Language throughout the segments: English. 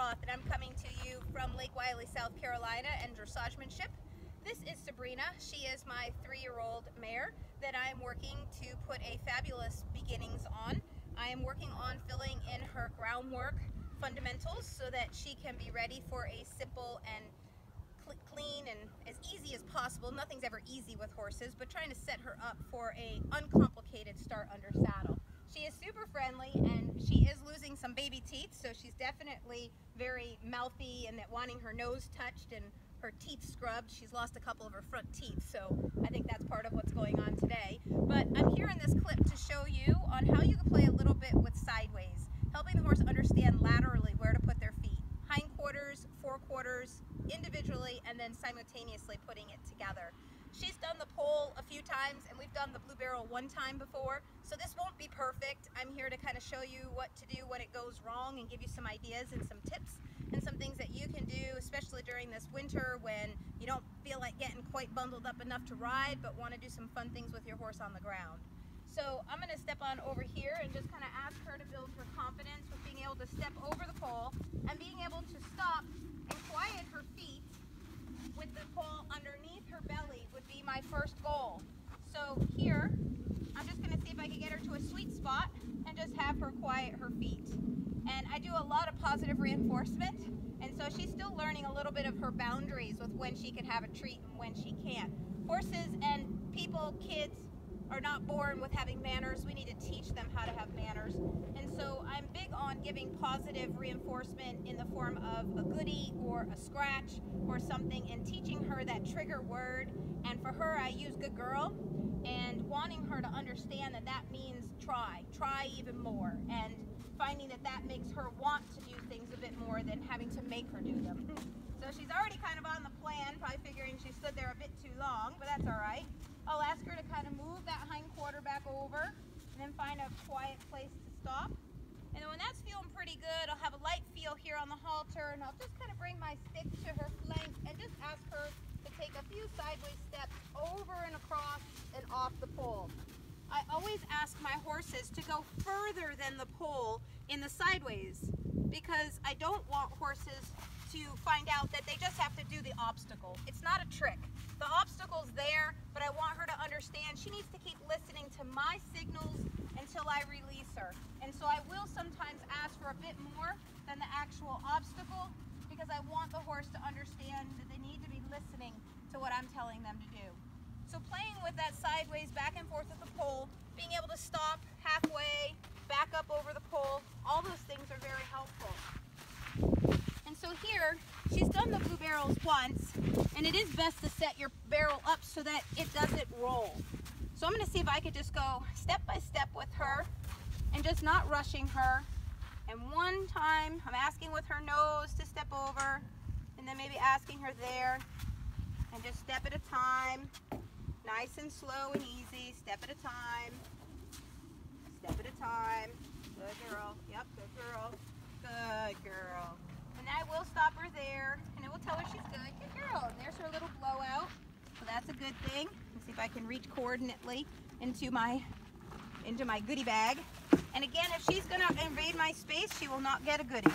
Roth, and I'm coming to you from Lake Wylie, South Carolina, and dressagemanship. This is Sabrina. She is my 3-year-old mare that I am working to put a fabulous beginnings on. I am working on filling in her groundwork fundamentals so that she can be ready for a simple and clean and as easy as possible. Nothing's ever easy with horses, but trying to set her up for a uncomplicated start under saddle. She is super friendly, and she is losing some baby teeth, so she's definitely very mouthy and wanting her nose touched and her teeth scrubbed. She's lost a couple of her front teeth, so I think that's part of what's going on today. But I'm here in this clip to show you on how you can play a little bit with sideways, helping the horse understand laterally where to put their feet. Hindquarters, forequarters, individually, and then simultaneously putting it together. She's done the pole a few times, and we've done the blue barrel one time before, so this won't be perfect. I'm here to kind of show you what to do when it goes wrong and give you some ideas and some tips and some things that you can do, especially during this winter when you don't feel like getting quite bundled up enough to ride, but want to do some fun things with your horse on the ground. So I'm going to step on over here and just kind of ask her to build her confidence with being able to step over the pole and being able to stop and quiet her feet with the pole underneath her belly would be my first goal. So here, I'm just going to see if I can get her to a sweet spot and just have her quiet her feet. And I do a lot of positive reinforcement, and so she's still learning a little bit of her boundaries with when she can have a treat and when she can't. Horses and people, kids, are not born with having manners. We need to teach them how to have manners. And so I'm big on giving positive reinforcement in the form of a goodie or a scratch or something, and teaching her that trigger word. And for her, I use good girl, and wanting her to understand that that means try even more, and finding that that makes her want to do things a bit more than having to make her do them. So she's already kind of on the plan, probably figuring she stood there a bit too long, but that's all right. I'll ask her to kind of move that hind quarter back over and then find a quiet place to stop. And then when that's feeling pretty good, I'll have a light feel here on the halter, and I'll just kind of bring my stick to her flank and just ask her to take a few sideways steps over and across and off the pole. I always ask my horses to go further than the pole in the sideways, because I don't want horses to find out that they just have to do the obstacle. It's not a trick. The obstacle's there, but I want her to understand she needs to keep listening to my signals until I release her. And so I will sometimes ask for a bit more than the actual obstacle, because I want the horse to understand that they need to be listening to what I'm telling them to do. So playing with that sideways back and forth with the pole, being able to stop halfway, back up over the pole, all those things are very helpful. And so here, she's done the blue barrels once, and it is best to set your barrel up so that it doesn't roll. So I'm going to see if I could just go step by step with her and just not rushing her. And one time, I'm asking with her nose to step over, and then maybe asking her there, and just step at a time, nice and slow and easy, step at a time, step at a time. Good girl, yep, good girl, good girl. And I will stop her there, and I will tell her she's good. Good girl. And there's her little blowout. So that's a good thing. Let's see if I can reach coordinately into my goodie bag. And again, if she's going to invade my space, she will not get a goodie.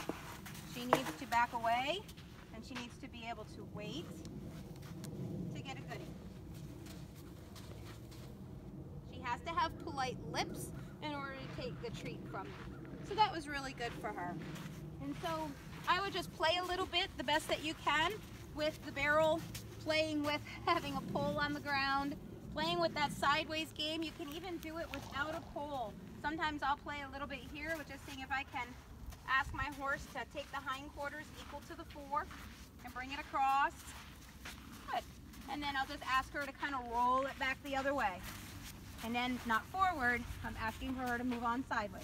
She needs to back away, and she needs to be able to wait to get a goodie. She has to have polite lips in order to take the treat from me. So that was really good for her. And so I would just play a little bit, the best that you can, with the barrel, playing with having a pole on the ground, playing with that sideways game. You can even do it without a pole. Sometimes I'll play a little bit here with just seeing if I can ask my horse to take the hindquarters equal to the fore and bring it across. Good. And then I'll just ask her to kind of roll it back the other way. And then not forward, I'm asking her to move on sideways.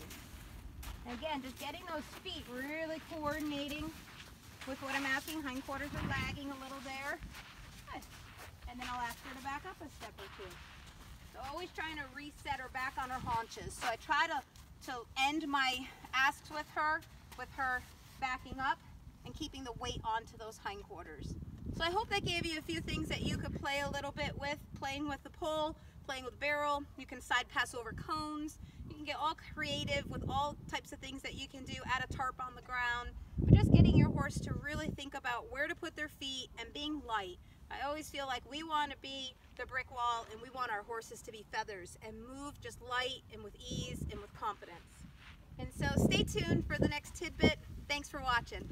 And again, just getting those feet really coordinating with what I'm asking. Hindquarters are lagging a little there. Good. And then I'll ask her to back up a step or two. So always trying to reset her back on her haunches. So I try to end my asks with her backing up and keeping the weight onto those hindquarters. So I hope that gave you a few things that you could play a little bit with, playing with the pole, playing with barrel. You can side pass over cones. You can get all creative with all types of things that you can do. Add a tarp on the ground. But just getting your horse to really think about where to put their feet and being light. I always feel like we want to be the brick wall and we want our horses to be feathers and move just light and with ease and with confidence. And so stay tuned for the next tidbit. Thanks for watching.